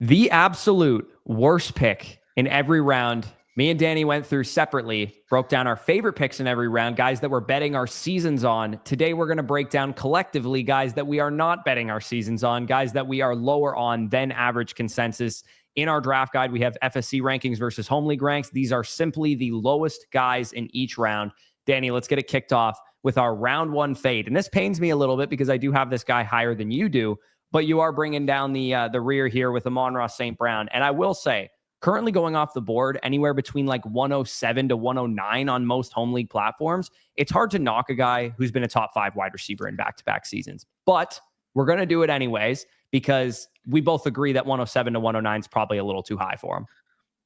The absolute worst pick in every round. Me and Danny went through separately, broke down our favorite picks in every round, guys that we're betting our seasons on. Today, we're going to break down collectively guys that we are not betting our seasons on, guys that we are lower on than average consensus. In our draft guide, we have FSC rankings versus home league ranks. These are simply the lowest guys in each round. Danny, let's get it kicked off with our round one fade. And this pains me a little bit because I do have this guy higher than you do, but you are bringing down the rear here with Amon-Ra St. Brown. And I will say, currently going off the board anywhere between like 107 to 109 on most home league platforms. It's hard to knock a guy who's been a top 5 wide receiver in back-to-back seasons. But we're going to do it anyways because we both agree that 107 to 109 is probably a little too high for him.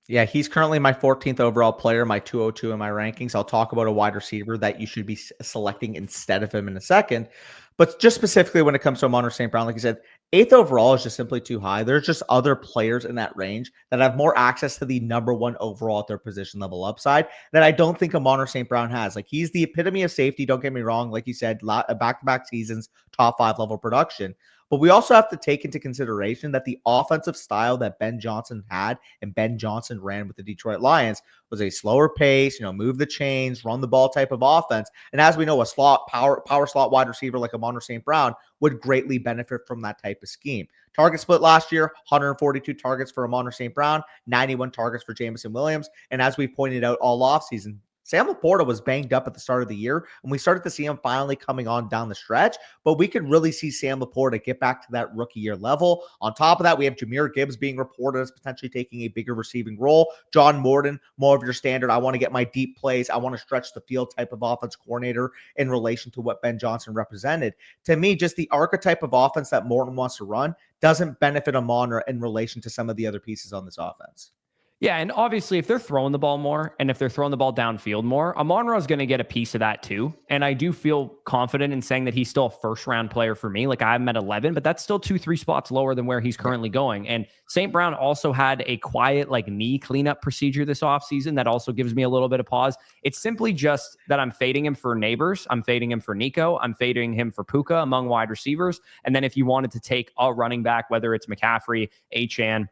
Yeah, he's currently my 14th overall player, my 202 in my rankings. I'll talk about a wide receiver that you should be selecting instead of him in a second. But just specifically when it comes to Amon-Ra St. Brown, like you said, 8th overall is just simply too high. There's just other players in that range that have more access to the number 1 overall at their position level upside that I don't think Amon-Ra St. Brown has. Like, he's the epitome of safety. Don't get me wrong. Like you said, back-to-back seasons, top 5 level production. But we also have to take into consideration that the offensive style that Ben Johnson had and Ben Johnson ran with the Detroit Lions was a slower pace, move the chains, run the ball type of offense. And as we know, a power slot wide receiver like Amon-Ra St. Brown would greatly benefit from that type of scheme. Target split last year, 142 targets for Amon-Ra St. Brown, 91 targets for Jameson Williams. And as we pointed out all offseason, Sam Laporta was banged up at the start of the year, and we started to see him finally coming on down the stretch, but we could really see Sam Laporta get back to that rookie year level. On top of that, we have Jahmyr Gibbs being reported as potentially taking a bigger receiving role. John Morton, more of your standard, I want to get my deep plays, I want to stretch the field type of offense coordinator in relation to what Ben Johnson represented. To me, just the archetype of offense that Morton wants to run doesn't benefit Amon-Ra in relation to some of the other pieces on this offense. Yeah, and obviously, if they're throwing the ball more and if they're throwing the ball downfield more, Amon-Ra is going to get a piece of that too. And I do feel confident in saying that he's still a first-round player for me. Like, I have him at 11, but that's still 2-3 spots lower than where he's currently going. And St. Brown also had a quiet, knee cleanup procedure this offseason that also gives me a little bit of pause. It's simply just that I'm fading him for Neighbors. I'm fading him for Nico. I'm fading him for Puka among wide receivers. And then if you wanted to take a running back, whether it's McCaffrey, Achane,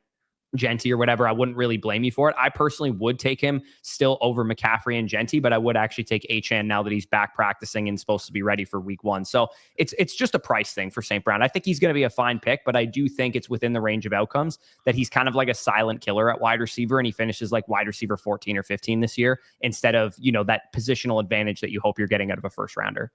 Genty or whatever, I wouldn't really blame you for it. I personally would take him still over McCaffrey and Genty, but I would actually take Achane now that he's back practicing and supposed to be ready for week 1. So it's just a price thing for St. Brown. I think he's going to be a fine pick, but I do think it's within the range of outcomes that he's kind of like a silent killer at wide receiver, and he finishes like wide receiver 14 or 15 this year instead of, that positional advantage that you hope you're getting out of a first rounder.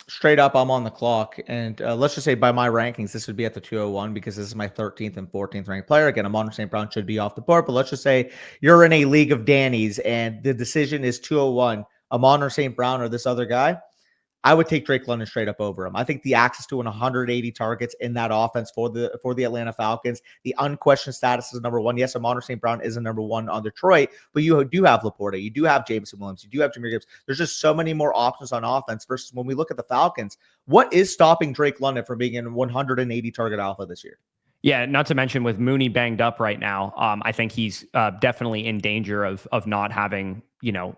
Straight up, I'm on the clock. And let's just say by my rankings, this would be at the 201 because this is my 13th and 14th ranked player. Again, Amon-Ra St. Brown should be off the board, but let's just say you're in a league of Dannies and the decision is 201, Amon-Ra St. Brown or this other guy. I would take Drake London straight up over him. I think the access to 180 targets in that offense for the Atlanta Falcons, the unquestioned status is number 1. Yes, Amon-Ra St. Brown is a number 1 on Detroit, but you do have Laporta, you do have Jameson Williams, you do have Jahmyr Gibbs. There's just so many more options on offense versus when we look at the Falcons. What is stopping Drake London from being in 180 target alpha this year? Yeah, not to mention with Mooney banged up right now, I think he's definitely in danger of not having,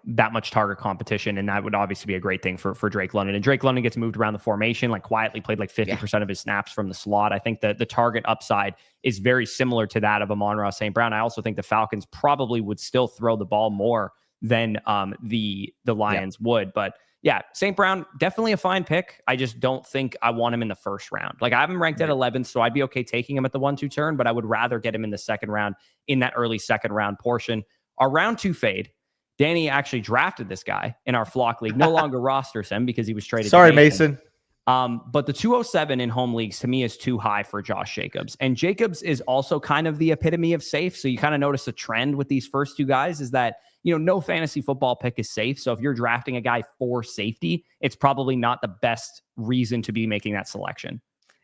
that much target competition, and that would obviously be a great thing for Drake London. And Drake London gets moved around the formation, quietly played 50% of his snaps from the slot. I think that the target upside is very similar to that of Amon-Ra St. Brown. I also think the Falcons probably would still throw the ball more than the Lions would, but yeah, St. Brown, definitely a fine pick. I just don't think I want him in the first round. I have him ranked at 11th, so I'd be okay taking him at the 1-2 turn, but I would rather get him in the second round, in that early second round portion. Our round 2 fade, Danny actually drafted this guy in our flock league, no longer rosters him because he was traded. Sorry, Mason. But the 207 in home leagues to me is too high for Josh Jacobs. And Jacobs is also kind of the epitome of safe. So you kind of notice a trend with these first 2 guys is that, no fantasy football pick is safe. So if you're drafting a guy for safety, it's probably not the best reason to be making that selection.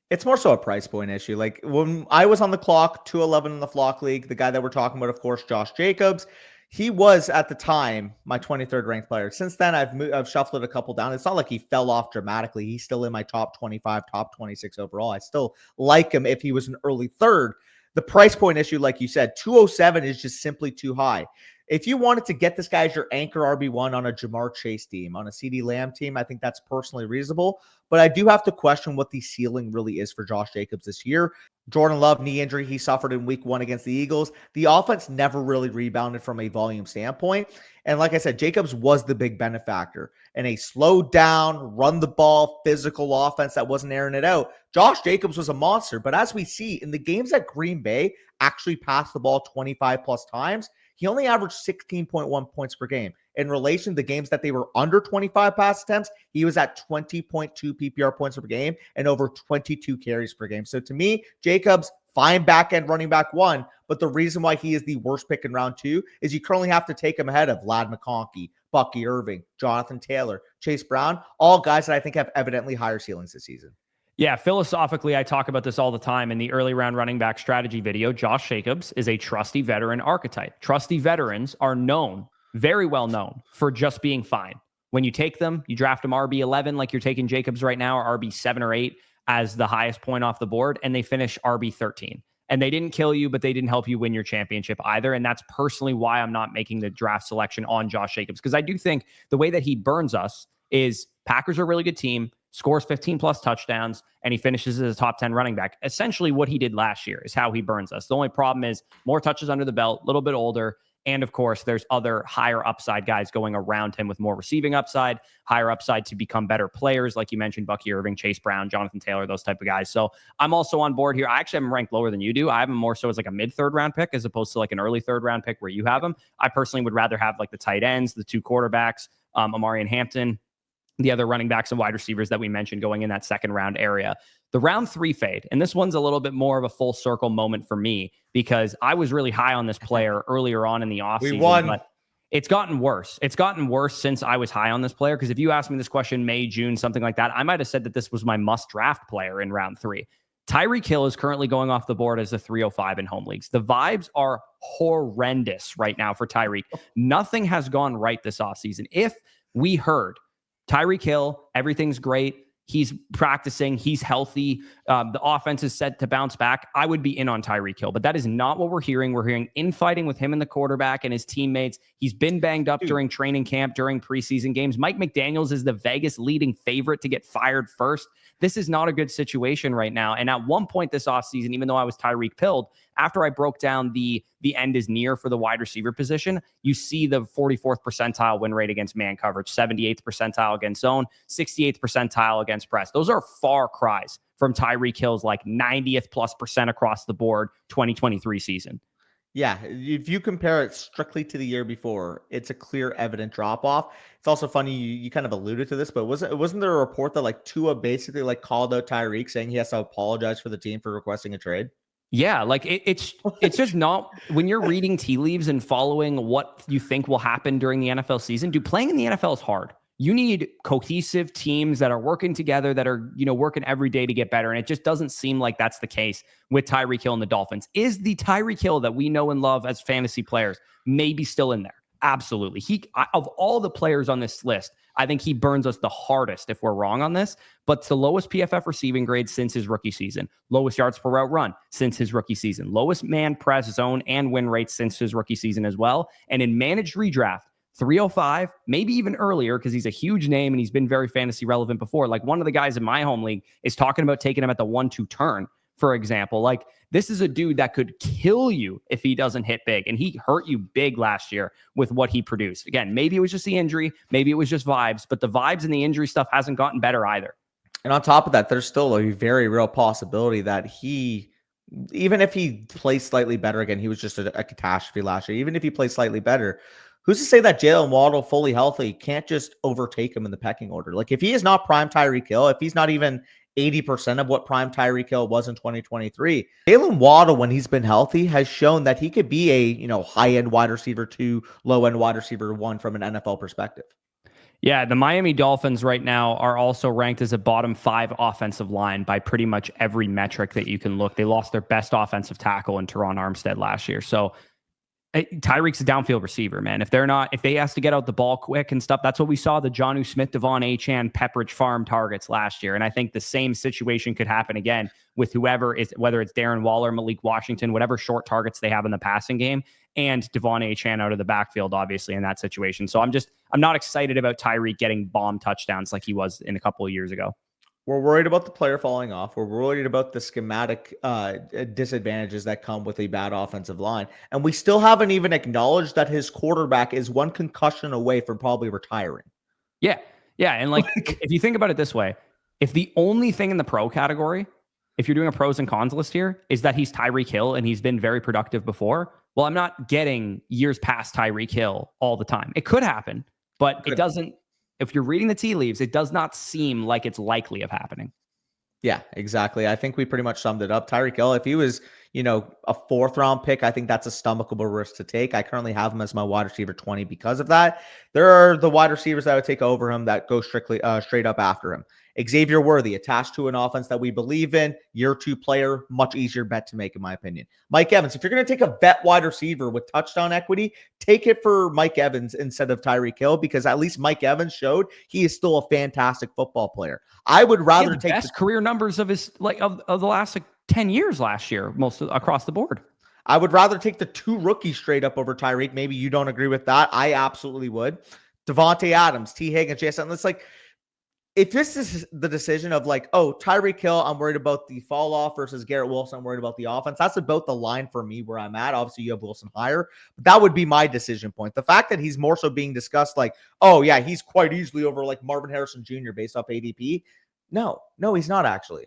It's more so a price point issue. When I was on the clock, 211 in the flock league, the guy that we're talking about, of course, Josh Jacobs, he was at the time my 23rd ranked player. Since then, I've shuffled it a couple down. It's not like he fell off dramatically. He's still in my top 25, top 26 overall. I still like him if he was an early third. The price point issue, like you said, 207 is just simply too high. If you wanted to get this guy as your anchor RB1 on a Jamar Chase team, on a CeeDee Lamb team, I think that's personally reasonable. But I do have to question what the ceiling really is for Josh Jacobs this year. Jordan Love, knee injury he suffered in week 1 against the Eagles. The offense never really rebounded from a volume standpoint. And like I said, Jacobs was the big benefactor. And a slowed down, run the ball, physical offense that wasn't airing it out. Josh Jacobs was a monster. But as we see in the games that Green Bay actually passed the ball 25 plus times, he only averaged 16.1 points per game. In relation to the games that they were under 25 pass attempts, he was at 20.2 PPR points per game and over 22 carries per game. So to me, Jacobs, fine back-end running back 1, but the reason why he is the worst pick in round 2 is you currently have to take him ahead of Vlad McConkey, Bucky Irving, Jonathan Taylor, Chase Brown, all guys that I think have evidently higher ceilings this season. Yeah, philosophically, I talk about this all the time in the early round running back strategy video. Josh Jacobs is a trusty veteran archetype. Trusty veterans are known, very well known, for just being fine. When you take them, you draft them RB11 like you're taking Jacobs right now, or RB7 or 8 as the highest point off the board, and they finish RB13. And they didn't kill you, but they didn't help you win your championship either. And that's personally why I'm not making the draft selection on Josh Jacobs, because I do think the way that he burns us is Packers are a really good team, scores 15 plus touchdowns, and he finishes as a top 10 running back. Essentially what he did last year is how he burns us. The only problem is more touches under the belt, a little bit older. And of course, there's other higher upside guys going around him with more receiving upside, higher upside to become better players. Like you mentioned, Bucky Irving, Chase Brown, Jonathan Taylor, those type of guys. So I'm also on board here. I actually have him ranked lower than you do. I have him more so as like a mid-third round pick as opposed to like an early third round pick where you have him. I personally would rather have like the tight ends, the 2 quarterbacks, Amari and Hampton, the other running backs and wide receivers that we mentioned going in that second round area. The round 3 fade, and this one's a little bit more of a full circle moment for me because I was really high on this player earlier on in the offseason, but it's gotten worse. It's gotten worse since I was high on this player, because if you asked me this question May, June, something like that, I might have said that this was my must draft player in round 3. Tyreek Hill is currently going off the board as a 305 in home leagues. The vibes are horrendous right now for Tyreek. Nothing has gone right this offseason. If we heard Tyreek Hill, everything's great, he's practicing, he's healthy, the offense is set to bounce back, I would be in on Tyreek Hill. But that is not what we're hearing. We're hearing infighting with him and the quarterback and his teammates. He's been banged up during training camp, during preseason games. Mike McDaniels is the Vegas leading favorite to get fired first. This is not a good situation right now. And at one point this offseason, even though I was Tyreek pilled, after I broke down the end is near for the wide receiver position, you see the 44th percentile win rate against man coverage, 78th percentile against zone, 68th percentile against press. Those are far cries from Tyreek Hill's like 90th plus percent across the board 2023 season. Yeah, if you compare it strictly to the year before, it's a clear, evident drop-off. It's also funny, you kind of alluded to this, but wasn't there a report that like Tua basically like called out Tyreek saying he has to apologize for the team for requesting a trade? Yeah, like it's just not, when you're reading tea leaves and following what you think will happen during the NFL season, playing in the NFL is hard. You need cohesive teams that are working together, that are, working every day to get better. And it just doesn't seem like that's the case with Tyreek Hill and the Dolphins. Is the Tyreek Hill that we know and love as fantasy players maybe still in there? Absolutely. Of all the players on this list, I think he burns us the hardest if we're wrong on this, but it's the lowest PFF receiving grade since his rookie season, lowest yards per route run since his rookie season, lowest man press zone and win rates since his rookie season as well. And in managed redraft, 305, maybe even earlier, because he's a huge name and he's been very fantasy relevant before. Like one of the guys in my home league is talking about taking him at the 1-2 turn, for example. Like this is a dude that could kill you if he doesn't hit big. And he hurt you big last year with what he produced. Again, maybe it was just the injury, maybe it was just vibes, but the vibes and the injury stuff hasn't gotten better either. And on top of that, there's still a very real possibility that even if he plays slightly better, again, he was just a catastrophe last year. Even if he plays slightly better, who's to say that Jalen Waddle, fully healthy, can't just overtake him in the pecking order? Like if he is not prime Tyreek Hill, if he's not even 80% of what prime Tyreek Hill was in 2023, Jalen Waddle, when he's been healthy, has shown that he could be a high-end wide receiver 2, low-end wide receiver 1 from an NFL perspective. Yeah, the Miami Dolphins right now are also ranked as a bottom 5 offensive line by pretty much every metric that you can look. They lost their best offensive tackle in Teron Armstead last year. So Tyreek's a downfield receiver, man. If they has to get out the ball quick and stuff, that's what we saw the Jonnu Smith, Devon Achane, Pepperidge Farm targets last year. And I think the same situation could happen again with whoever is, whether it's Darren Waller, Malik Washington, whatever short targets they have in the passing game, and Devon Achane out of the backfield, obviously, in that situation. So I'm not excited about Tyreek getting bomb touchdowns like he was in a couple of years ago. We're worried about the player falling off. We're worried about the schematic disadvantages that come with a bad offensive line. And we still haven't even acknowledged that his quarterback is one concussion away from probably retiring. Yeah. Yeah. And like, if you think about it this way, if the only thing in the pro category, if you're doing a pros and cons list here, is that he's Tyreek Hill and he's been very productive before, well, I'm not getting years past Tyreek Hill all the time. It could happen, but it doesn't. If you're reading the tea leaves, it does not seem like it's likely of happening. Yeah, exactly. I think we pretty much summed it up. Tyreek Hill, if he was, a 4th round pick, I think that's a stomachable risk to take. I currently have him as my wide receiver 20 because of that. There are the wide receivers that would take over him that go straight up after him. Xavier Worthy, attached to an offense that we believe in, year 2 player, much easier bet to make, in my opinion. Mike Evans, if you're going to take a vet wide receiver with touchdown equity, take it for Mike Evans instead of Tyreek Hill, because at least Mike Evans showed he is still a fantastic football player. I would rather take best career numbers of his of the last 10 years last year, across the board. I would rather take the 2 rookies straight up over Tyreek. Maybe you don't agree with that. I absolutely would. Devontae Adams, T. Higgins, Jason. It's like, if this is the decision of like, oh, Tyreek Hill, I'm worried about the fall off versus Garrett Wilson, I'm worried about the offense. That's about the line for me where I'm at. Obviously, you have Wilson higher, but that would be my decision point. The fact that he's more so being discussed like, oh, yeah, he's quite easily over like Marvin Harrison Jr. based off ADP. No, he's not actually.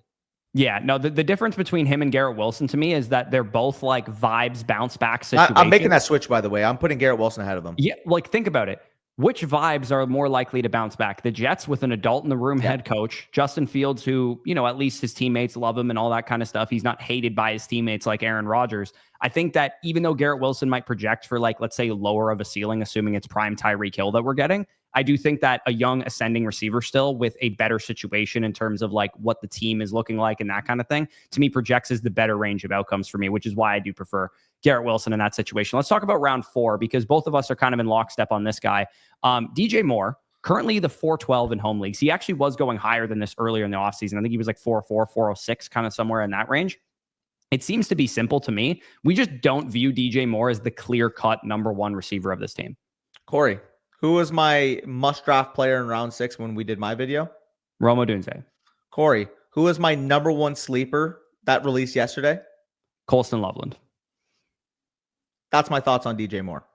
Yeah, no, the difference between him and Garrett Wilson to me is that they're both like vibes bounce back situations. I'm making that switch, by the way. I'm putting Garrett Wilson ahead of him. Yeah, like think about it. Which vibes are more likely to bounce back? The Jets with an adult in the room head coach, Justin Fields, who, at least his teammates love him and all that kind of stuff. He's not hated by his teammates like Aaron Rodgers. I think that even though Garrett Wilson might project for like, let's say lower of a ceiling, assuming it's prime Tyreek Hill that we're getting, I do think that a young ascending receiver still with a better situation in terms of like what the team is looking like and that kind of thing, to me projects as the better range of outcomes for me, which is why I do prefer Garrett Wilson in that situation. Let's talk about round 4, because both of us are kind of in lockstep on this guy. DJ Moore, currently the 412 in home leagues. He actually was going higher than this earlier in the offseason. I think he was like 404, 406, kind of somewhere in that range. It seems to be simple to me. We just don't view DJ Moore as the clear-cut number 1 receiver of this team. Corey, who was my must-draft player in round 6 when we did my video? Rome Odunze. Corey, who was my number 1 sleeper that released yesterday? Colston Loveland. That's my thoughts on DJ Moore.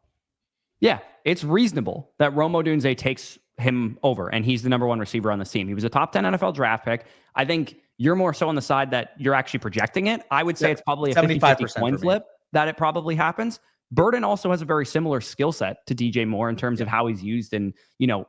Yeah, it's reasonable that Rome Odunze takes him over, and he's the number 1 receiver on this team. He was a top 10 NFL draft pick. I think you're more so on the side that you're actually projecting it. I would say it's probably a 50-50 coin flip that it probably happens. Burden also has a very similar skill set to DJ Moore in terms of how he's used in,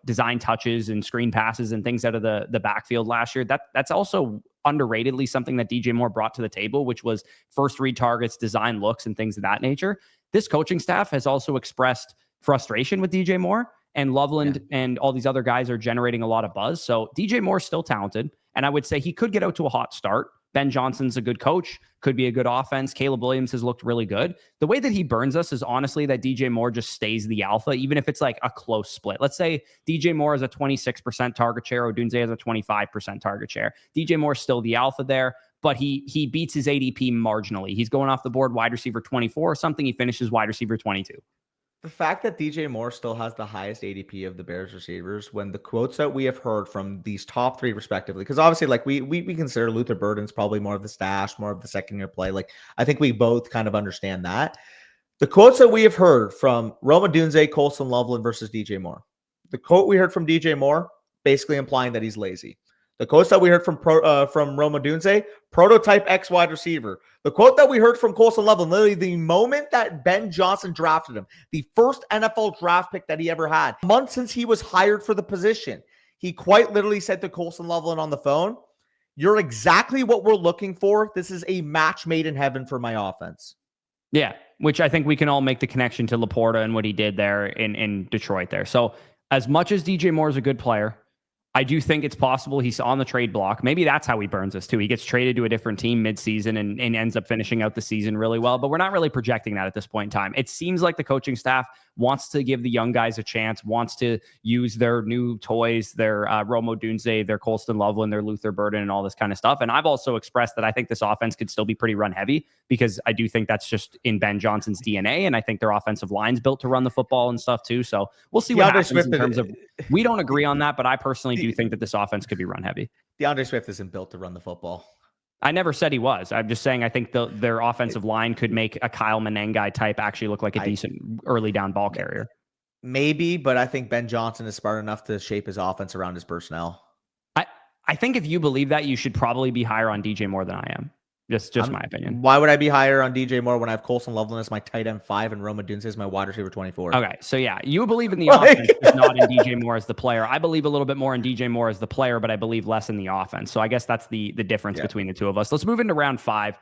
design touches and screen passes and things out of the backfield last year. That's also underratedly something that DJ Moore brought to the table, which was first read targets, design looks, and things of that nature. This coaching staff has also expressed frustration with DJ Moore, and Loveland and all these other guys are generating a lot of buzz. So DJ Moore's still talented, and I would say he could get out to a hot start. Ben Johnson's a good coach, could be a good offense. Caleb Williams has looked really good. The way that he burns us is honestly that DJ Moore just stays the alpha, even if it's like a close split. Let's say DJ Moore has a 26% target share, Odunze has a 25% target share. DJ Moore's still the alpha there, but he beats his ADP marginally. He's going off the board wide receiver 24 or something. He finishes wide receiver 22. The fact that DJ Moore still has the highest ADP of the Bears receivers, when the quotes that we have heard from these top 3 respectively, because obviously like we consider Luther Burden's probably more of the stash, more of the second year play. Like I think we both kind of understand that. The quotes that we have heard from Rome Odunze, Colston Loveland versus DJ Moore. The quote we heard from DJ Moore basically implying that he's lazy. The quotes that we heard from Rome Odunze, prototype X wide receiver. The quote that we heard from Colston Loveland, literally the moment that Ben Johnson drafted him, the first NFL draft pick that he ever had, months since he was hired for the position, he quite literally said to Colston Loveland on the phone, "You're exactly what we're looking for. This is a match made in heaven for my offense." Yeah, which I think we can all make the connection to Laporta and what he did there in Detroit there. So as much as DJ Moore is a good player, I do think it's possible he's on the trade block. Maybe that's how he burns us too. He gets traded to a different team midseason and ends up finishing out the season really well. But we're not really projecting that at this point in time. It seems like the coaching staff wants to give the young guys a chance, wants to use their new toys, their Romo Dunze, their Colston Loveland, their Luther Burden, and all this kind of stuff. And I've also expressed that I think this offense could still be pretty run heavy because I do think that's just in Ben Johnson's DNA. And I think their offensive line's built to run the football and stuff too. So we'll see what happens in terms of, we don't agree on that, but I personally do think that this offense could be run heavy. DeAndre Swift isn't built to run the football. I never said he was. I'm just saying I think their offensive line could make a Kyle Menengai type actually look like a decent early down ball carrier. Maybe, but I think Ben Johnson is smart enough to shape his offense around his personnel. I think if you believe that, you should probably be higher on DJ Moore than I am. Just my opinion. Why would I be higher on DJ Moore when I have Colston Loveland as my tight end 5 and Roma Dunze as my wide receiver 24? Okay, so yeah, you believe in the offense, just not in DJ Moore as the player. I believe a little bit more in DJ Moore as the player, but I believe less in the offense. So I guess that's the difference between the two of us. Let's move into round 5.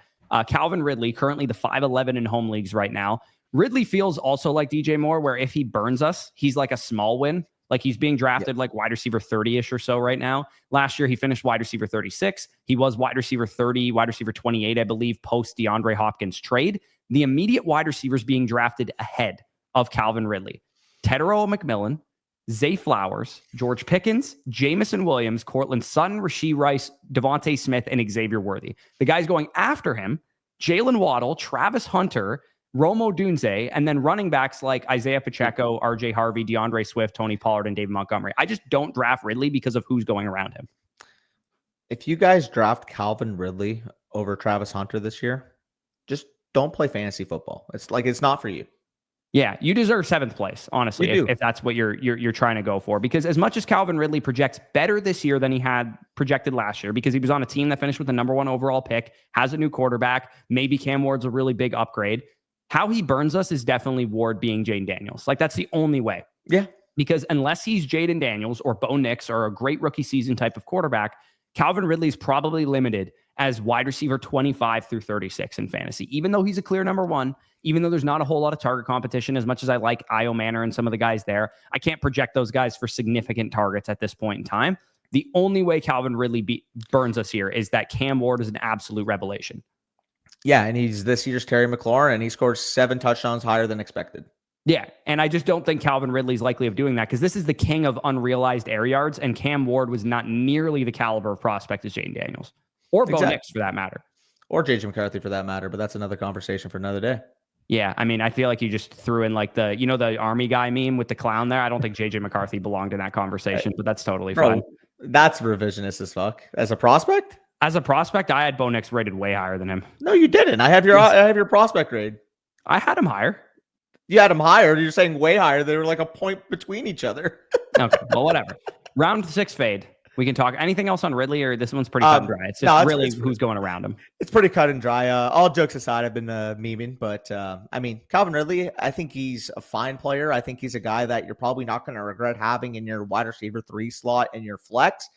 Calvin Ridley, currently the 5'11" in home leagues right now. Ridley feels also like DJ Moore, where if he burns us, he's like a small win. Like he's being drafted like wide receiver 30-ish or so right now. Last year, he finished wide receiver 36. He was wide receiver 30, wide receiver 28, I believe, post DeAndre Hopkins trade. The immediate wide receivers being drafted ahead of Calvin Ridley: Tedero McMillan, Zay Flowers, George Pickens, Jamison Williams, Cortland Sutton, Rashee Rice, Devontae Smith, and Xavier Worthy. The guys going after him: Jalen Waddle, Travis Hunter, Romo Dunze, and then running backs like Isaiah Pacheco, RJ Harvey, DeAndre Swift, Tony Pollard, and David Montgomery. I just don't draft Ridley because of who's going around him. If you guys draft Calvin Ridley over Travis Hunter this year, just don't play fantasy football. It's not for you. Yeah, you deserve 7th place, honestly, if that's what you're trying to go for. Because as much as Calvin Ridley projects better this year than he had projected last year, because he was on a team that finished with the number 1 overall pick, has a new quarterback, maybe Cam Ward's a really big upgrade. How he burns us is definitely Ward being Jaden Daniels. Like, that's the only way. Yeah. Because unless he's Jaden Daniels or Bo Nix or a great rookie season type of quarterback, Calvin Ridley's probably limited as wide receiver 25 through 36 in fantasy. Even though he's a clear number 1, even though there's not a whole lot of target competition, as much as I like Io Manor and some of the guys there, I can't project those guys for significant targets at this point in time. The only way Calvin Ridley burns us here is that Cam Ward is an absolute revelation. Yeah, and he's this year's Terry McLaurin, and he scored 7 touchdowns higher than expected. Yeah, and I just don't think Calvin Ridley's likely of doing that because this is the king of unrealized air yards, and Cam Ward was not nearly the caliber of prospect as Jaden Daniels. Or Bo Nix, for that matter. Or J.J. McCarthy, for that matter, but that's another conversation for another day. Yeah, I mean, I feel like you just threw in like the Army guy meme with the clown there. I don't think J.J. McCarthy belonged in that conversation, but that's totally fine. That's revisionist as fuck. As a prospect? As a prospect, I had Bo Nix rated way higher than him. No, you didn't. I have your prospect grade. I had him higher. You had him higher. You're saying way higher. They were like a point between each other. Okay, well, whatever. Round 6 fade. We can talk. Anything else on Ridley, or this one's pretty cut and dry? It's just who's going around him. It's pretty cut and dry. All jokes aside, I've been memeing, but I mean, Calvin Ridley, I think he's a fine player. I think he's a guy that you're probably not going to regret having in your wide receiver 3 slot and your flex.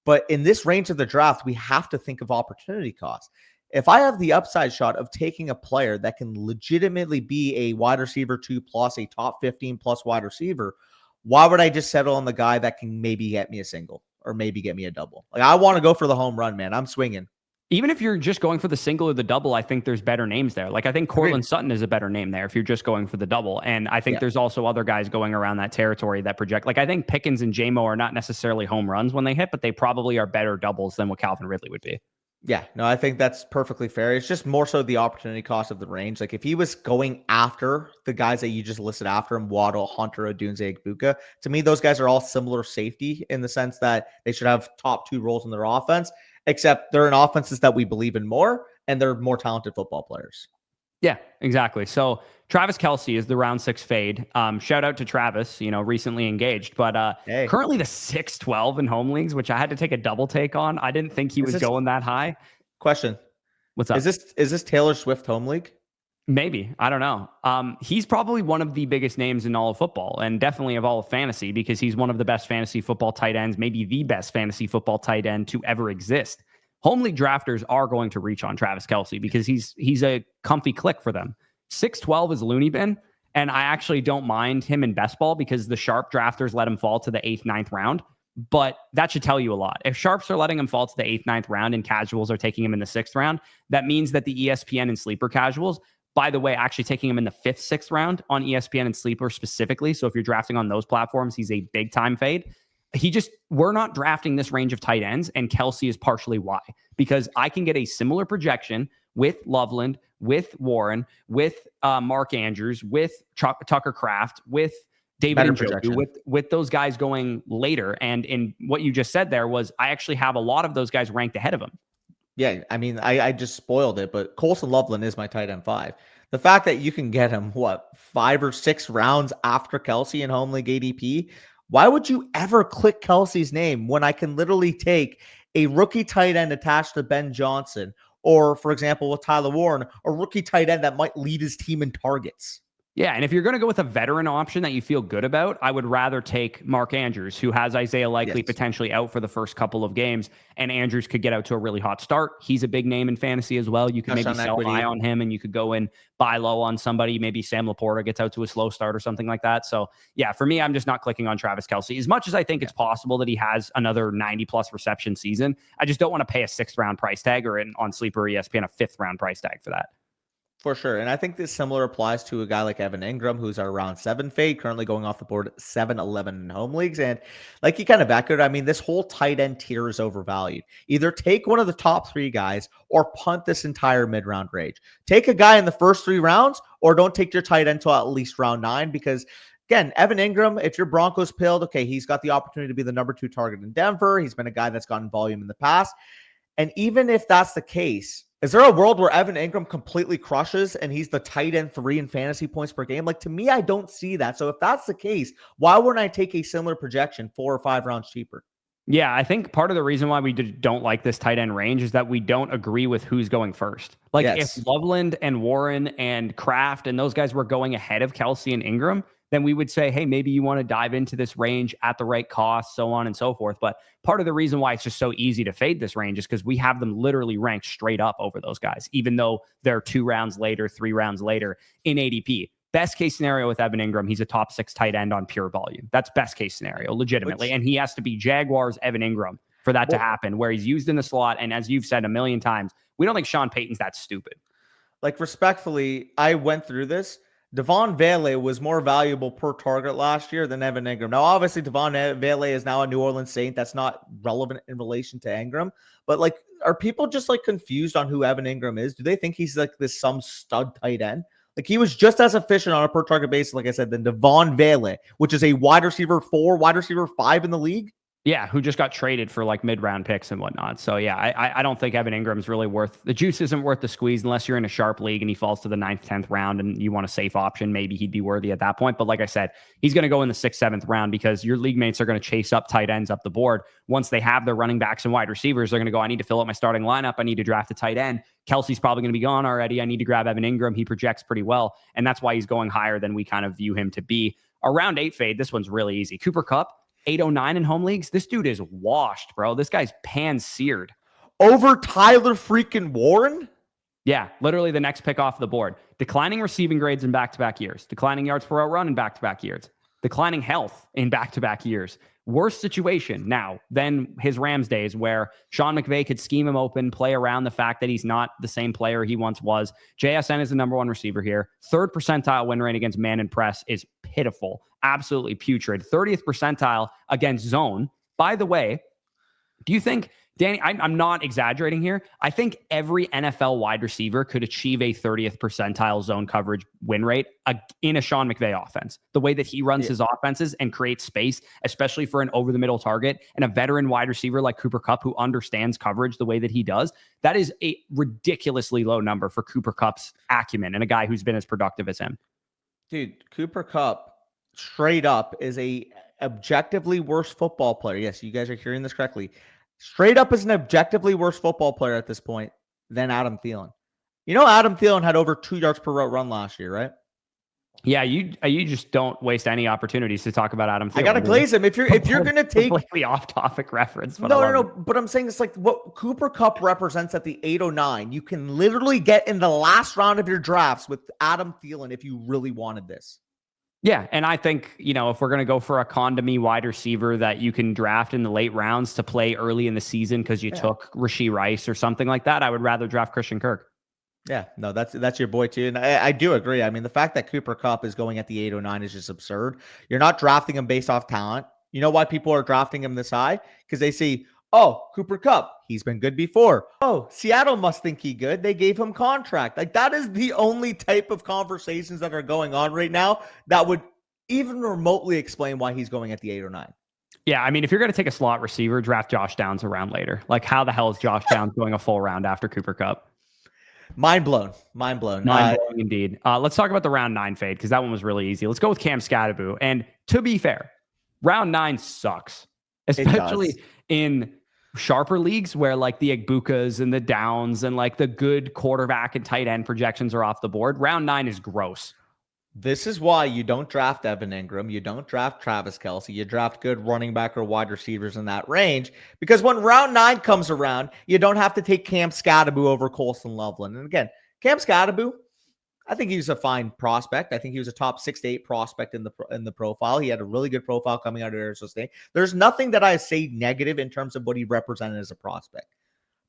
But in this range of the draft, we have to think of opportunity cost. If I have the upside shot of taking a player that can legitimately be a wide receiver 2 plus, a top 15 plus wide receiver, why would I just settle on the guy that can maybe get me a single or maybe get me a double? Like, I want to go for the home run, man. I'm swinging. Even if you're just going for the single or the double, I think there's better names there. Like, I think Cortland Sutton is a better name there if you're just going for the double. And I think there's also other guys going around that territory that project. Like, I think Pickens and J-Mo are not necessarily home runs when they hit, but they probably are better doubles than what Calvin Ridley would be. Yeah, no, I think that's perfectly fair. It's just more so the opportunity cost of the range. Like, if he was going after the guys that you just listed after him, Waddle, Hunter, Odunze, Egbuka, to me, those guys are all similar safety in the sense that they should have top 2 roles in their offense, except they're in offenses that we believe in more, and they're more talented football players. Yeah, exactly. So Travis Kelce is the round 6 fade. Shout out to Travis, recently engaged, but currently the 6-12 in home leagues, which I had to take a double take on. I didn't think he was going that high. Question. What's up? Is this Taylor Swift home league? Maybe. I don't know. He's probably one of the biggest names in all of football and definitely of all of fantasy because he's one of the best fantasy football tight ends, maybe the best fantasy football tight end to ever exist. Home league drafters are going to reach on Travis Kelce because he's a comfy click for them. 6-12 is loony bin, and I actually don't mind him in best ball because the sharp drafters let him fall to the 8th, 9th round. but that should tell you a lot. If sharps are letting him fall to the 8th, 9th round and casuals are taking him in the 6th round, that means that the ESPN and sleeper casuals, by the way, actually taking him in the 5th, 6th round on ESPN and sleeper specifically. So if you're drafting on those platforms, he's a big time fade. We're not drafting this range of tight ends, and Kelsey is partially why, because I can get a similar projection with Loveland, with Warren, with Mark Andrews, with Tucker Kraft, with David Njoku, with those guys going later. And in what you just said there was, I actually have a lot of those guys ranked ahead of him. Yeah, I mean, I just spoiled it, but Colson Loveland is my tight end 5. The fact that you can get him, 5 or 6 rounds after Kelsey in home league ADP, why would you ever click Kelsey's name when I can literally take a rookie tight end attached to Ben Johnson, or, for example, with Tyler Warren, a rookie tight end that might lead his team in targets? Yeah, and if you're going to go with a veteran option that you feel good about, I would rather take Mark Andrews, who has Isaiah Likely potentially out for the first couple of games, and Andrews could get out to a really hot start. He's a big name in fantasy as well. You could maybe sell high on him, and you could go and buy low on somebody. Maybe Sam Laporta gets out to a slow start or something like that. So, yeah, for me, I'm just not clicking on Travis Kelce. As much as I think it's possible that he has another 90-plus reception season, I just don't want to pay a 6th-round price tag or on Sleeper ESPN a 5th-round price tag for that. For sure. And I think this similar applies to a guy like Evan Ingram, who's our round 7 fade, currently going off the board 7-11 in home leagues. And like you kind of echoed, I mean, this whole tight end tier is overvalued. Either take one of the top 3 guys or punt this entire mid-round range. Take a guy in the first 3 rounds, or don't take your tight end until at least round 9, because again, Evan Ingram, if your Broncos pilled, okay, he's got the opportunity to be the number 2 target in Denver. He's been a guy that's gotten volume in the past. And even if that's the case, is there a world where Evan Ingram completely crushes and he's the tight end 3 in fantasy points per game? Like, to me, I don't see that. So if that's the case, why wouldn't I take a similar projection 4 or 5 rounds cheaper? Yeah, I think part of the reason why we don't like this tight end range is that we don't agree with who's going first. Like, if Loveland and Warren and Kraft and those guys were going ahead of Kelsey and Ingram, then we would say, hey, maybe you want to dive into this range at the right cost, so on and so forth. But part of the reason why it's just so easy to fade this range is because we have them literally ranked straight up over those guys, even though they're 2 rounds later, 3 rounds later in ADP. Best case scenario with Evan Ingram, he's a top 6 tight end on pure volume. That's best case scenario, legitimately. And he has to be Jaguars Evan Ingram for that to happen, where he's used in the slot. And as you've said a million times, we don't think Sean Payton's that stupid. Like, respectfully, I went through this. Devon Vele was more valuable per target last year than Evan Ingram. Now, obviously, Devon Vele is now a New Orleans Saint. That's not relevant in relation to Ingram. But, like, are people just, like, confused on who Evan Ingram is? Do they think he's, like, some stud tight end? Like, he was just as efficient on a per target basis, like I said, than Devon Vele, which is a wide receiver 4, wide receiver 5 in the league. Yeah, who just got traded for like mid-round picks and whatnot. So yeah, I don't think Evan Ingram's really the juice isn't worth the squeeze unless you're in a sharp league and he falls to the 9th, 10th round and you want a safe option. Maybe he'd be worthy at that point. But like I said, he's going to go in the 6th, 7th round because your league mates are going to chase up tight ends up the board. Once they have their running backs and wide receivers, they're going to go, I need to fill up my starting lineup. I need to draft a tight end. Kelsey's probably going to be gone already. I need to grab Evan Ingram. He projects pretty well. And that's why he's going higher than we kind of view him to be. Our round 8 fade, this one's really easy. Cooper Kupp, 809 in home leagues. This dude is washed, bro. This guy's pan-seared. Over Tyler freaking Warren? Yeah, literally the next pick off the board. Declining receiving grades in back-to-back years. Declining yards per route run in back-to-back years. Declining health in back-to-back years. Worst situation now than his Rams days where Sean McVay could scheme him open, play around the fact that he's not the same player he once was. JSN is the number 1 receiver here. 3rd percentile win rate against man and press is pitiful. Absolutely putrid. 30th percentile against zone. By the way, do you think, Danny, I'm not exaggerating here. I think every NFL wide receiver could achieve a 30th percentile zone coverage win rate in a Sean McVay offense. The way that he runs his offenses and creates space, especially for an over-the-middle target, and a veteran wide receiver like Cooper Kupp who understands coverage the way that he does, that is a ridiculously low number for Cooper Kupp's acumen and a guy who's been as productive as him. Dude, Cooper Kupp straight up is a objectively worse football player. Yes, you guys are hearing this correctly. Straight up is an objectively worse football player at this point than Adam Thielen. You know, Adam Thielen had over 2 yards per route run last year, right? Yeah, you just don't waste any opportunities to talk about Adam Thielen. I gotta glaze him. If you're gonna take completely off-topic reference, no. But I'm saying it's like what Cooper Kupp represents at the 809. You can literally get in the last round of your drafts with Adam Thielen if you really wanted this. Yeah, and I think, if we're going to go for a condomy wide receiver that you can draft in the late rounds to play early in the season because you took Rashee Rice or something like that, I would rather draft Christian Kirk. Yeah, no, that's your boy too. And I do agree. I mean, the fact that Cooper Kupp is going at the 809 is just absurd. You're not drafting him based off talent. You know why people are drafting him this high? Because they see, oh, Cooper Kupp, he's been good before. Oh, Seattle must think he good. They gave him contract. Like, that is the only type of conversations that are going on right now that would even remotely explain why he's going at the 809. Yeah, I mean, if you're going to take a slot receiver, draft Josh Downs a round later. Like, how the hell is Josh Downs going a full round after Cooper Kupp? Mind blown. Mind blown. Mind blowing indeed. Let's talk about the round 9 fade because that one was really easy. Let's go with Cam Scatterboo. And to be fair, round 9 sucks, especially in sharper leagues where like the Igbukas and the Downs and like the good quarterback and tight end projections are off the board. Round 9 is gross. This is why you don't draft Evan Ingram. You don't draft Travis Kelce. You draft good running back or wide receivers in that range. Because when round 9 comes around, you don't have to take Cam Scatterboo over Colston Loveland. And again, Cam Scatterboo, I think he was a fine prospect. I think he was a top 6 to 8 prospect in the profile. He had a really good profile coming out of Arizona State. There's nothing that I say negative in terms of what he represented as a prospect.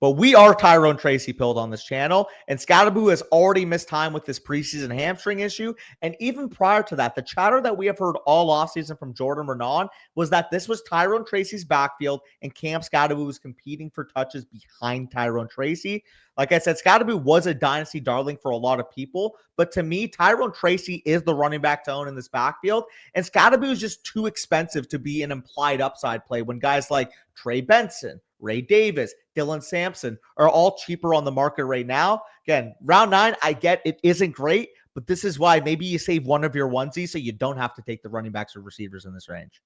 But we are Tyrone Tracy pilled on this channel, and Scatterboo has already missed time with this preseason hamstring issue. And even prior to that, the chatter that we have heard all offseason from Jordan Renan was that this was Tyrone Tracy's backfield, and Cam Scatterboo was competing for touches behind Tyrone Tracy. Like I said, Scatterboo was a dynasty darling for a lot of people, but to me, Tyrone Tracy is the running back to own in this backfield, and Scatterboo is just too expensive to be an implied upside play when guys like Trey Benson, Ray Davis, Dylan Sampson are all cheaper on the market right now. Again, round 9, I get it isn't great, but this is why maybe you save one of your onesies so you don't have to take the running backs or receivers in this range.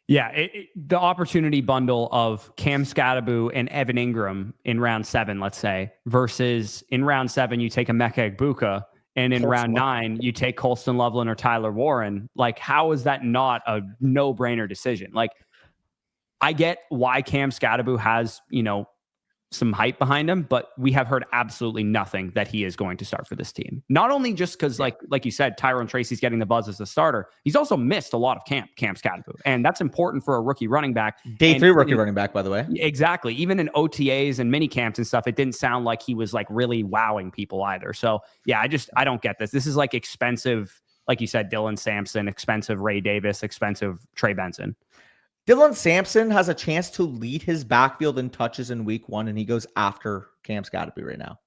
Yeah, the opportunity bundle of Cam Scatterboo and Evan Ingram in round 7, let's say, versus in round 7, you take a Emeka Egbuka, and in round 9, you take Colston Loveland or Tyler Warren. Like, how is that not a no-brainer decision? Like, I get why Cam Scatterboo has, some hype behind him, but we have heard absolutely nothing that he is going to start for this team. Not only just because, like you said, Tyrone Tracy's getting the buzz as the starter. He's also missed a lot of Cam Scatterboo, and that's important for a rookie running back. Day 3 rookie running back, by the way. Exactly. Even in OTAs and mini camps and stuff, it didn't sound like he was like really wowing people either. So yeah, I don't get this. This is like expensive, like you said, Dylan Sampson, expensive Ray Davis, expensive Trey Benson. Dylan Sampson has a chance to lead his backfield in touches in week 1, and he goes after Cam Scatterboo right now.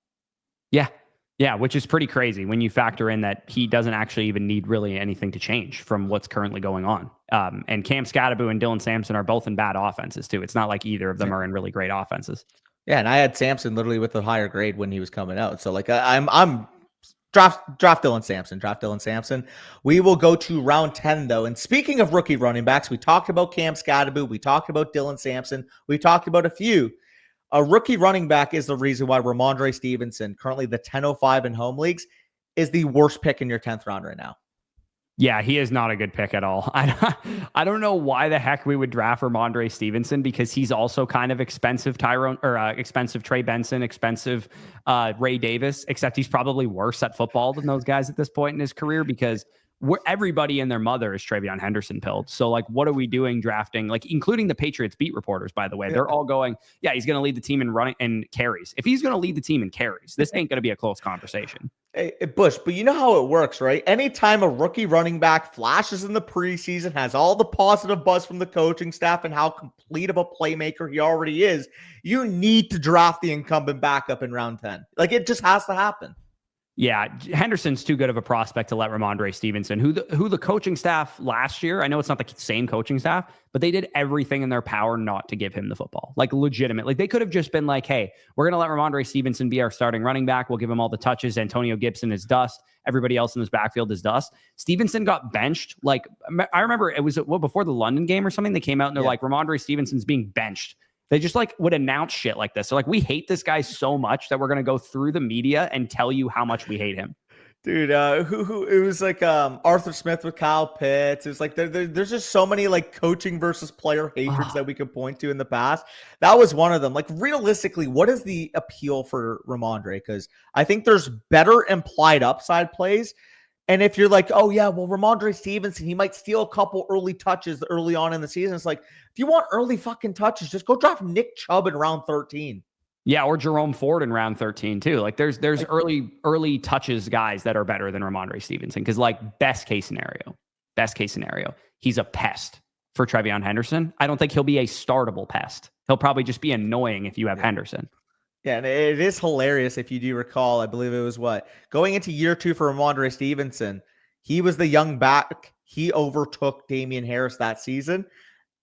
Yeah, which is pretty crazy when you factor in that he doesn't actually even need really anything to change from what's currently going on. And Cam Scatterboo and Dylan Sampson are both in bad offenses too. It's not like either of them are in really great offenses. Yeah, and I had Sampson literally with a higher grade when he was coming out. So like I'm Draft Dylan Sampson. Draft Dylan Sampson. We will go to round 10, though. And speaking of rookie running backs, we talked about Cam Scatterboo. We talked about Dylan Sampson. We talked about a few. A rookie running back is the reason why Ramondre Stevenson, currently the 1005 in home leagues, is the worst pick in your 10th round right now. Yeah, he is not a good pick at all. I don't know why the heck we would draft Ramondre Stevenson because he's also kind of expensive expensive Trey Benson, expensive Ray Davis, except he's probably worse at football than those guys at this point in his career because everybody and their mother is Travion Henderson pilled. So like, what are we doing drafting? Like, including the Patriots beat reporters, by the way, they're all going, yeah, he's going to lead the team in running and carries. If he's going to lead the team in carries, this ain't going to be a close conversation. Hey, Bush, but you know how it works, right? Anytime a rookie running back flashes in the preseason, has all the positive buzz from the coaching staff and how complete of a playmaker he already is, you need to draft the incumbent backup in round 10. Like, it just has to happen. Yeah, Henderson's too good of a prospect to let Ramondre Stevenson, who the coaching staff last year, I know it's not the same coaching staff, but they did everything in their power not to give him the football. Like, legitimate. Like, they could have just been like, hey, we're going to let Ramondre Stevenson be our starting running back. We'll give him all the touches. Antonio Gibson is dust. Everybody else in this backfield is dust. Stevenson got benched. Like, I remember it was before the London game or something. They came out and they're like, Ramondre Stevenson's being benched. They just like would announce shit like this. So like, we hate this guy so much that we're going to go through the media and tell you how much we hate him. Dude, who it was like Arthur Smith with Kyle Pitts. It was like there's just so many like coaching versus player hatreds that we could point to in the past. That was one of them. Like, realistically, what is the appeal for Ramondre? Because I think there's better implied upside plays. And if you're like, oh yeah, well, Ramondre Stevenson, he might steal a couple early touches early on in the season. It's like, if you want early fucking touches, just go draft Nick Chubb in round 13. Yeah, or Jerome Ford in round 13 too. Like there's Like, early touches guys that are better than Ramondre Stevenson. Because like best case scenario, he's a pest for Trevion Henderson. I don't think he'll be a startable pest. He'll probably just be annoying if you have Henderson. Yeah, and it is hilarious if you do recall. I believe it was going into year 2 for Ramondre Stevenson. He was the young back. He overtook Damian Harris that season.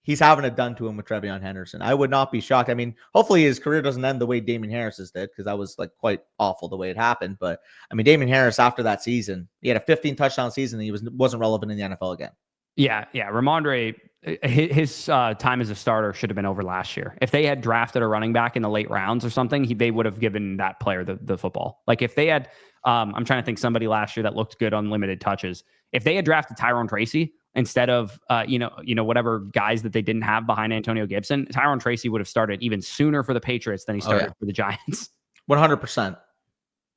He's having it done to him with Trevion Henderson. I would not be shocked. I mean, hopefully his career doesn't end the way Damian Harris's did, because that was like quite awful the way it happened. But I mean, Damian Harris after that season, he had a 15 touchdown season, and he wasn't relevant in the NFL again. Yeah. Ramondre, his time as a starter should have been over last year. If they had drafted a running back in the late rounds or something, they would have given that player the football. Like if they had, I'm trying to think somebody last year that looked good on limited touches. If they had drafted Tyrone Tracy instead of, whatever guys that they didn't have behind Antonio Gibson, Tyrone Tracy would have started even sooner for the Patriots than he started for the Giants. 100%.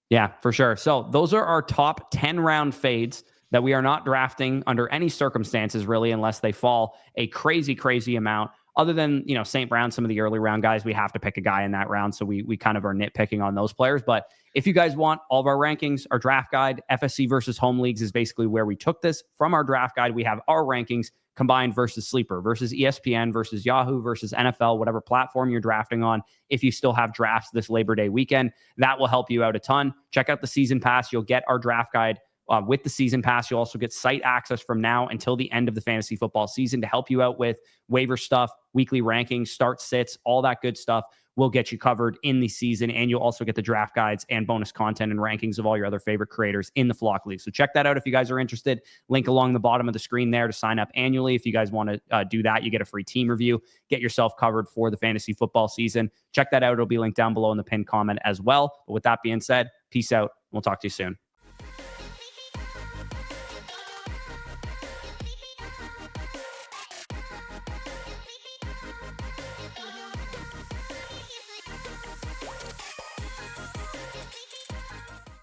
Yeah, for sure. So those are our top 10 round fades that we are not drafting under any circumstances, really, unless they fall a crazy, crazy amount. Other than, St. Brown, some of the early round guys, we have to pick a guy in that round. So we kind of are nitpicking on those players. But if you guys want all of our rankings, our draft guide, FSC versus home leagues is basically where we took this from our draft guide. We have our rankings combined versus Sleeper, versus ESPN, versus Yahoo, versus NFL, whatever platform you're drafting on. If you still have drafts this Labor Day weekend, that will help you out a ton. Check out the season pass. You'll get our draft guide with the season pass. You'll also get site access from now until the end of the fantasy football season to help you out with waiver stuff, weekly rankings, start sits, all that good stuff will get you covered in the season. And you'll also get the draft guides and bonus content and rankings of all your other favorite creators in the Flock League. So check that out if you guys are interested. Link along the bottom of the screen there to sign up annually. If you guys want to do that, you get a free team review. Get yourself covered for the fantasy football season. Check that out. It'll be linked down below in the pinned comment as well. But with that being said, peace out. We'll talk to you soon.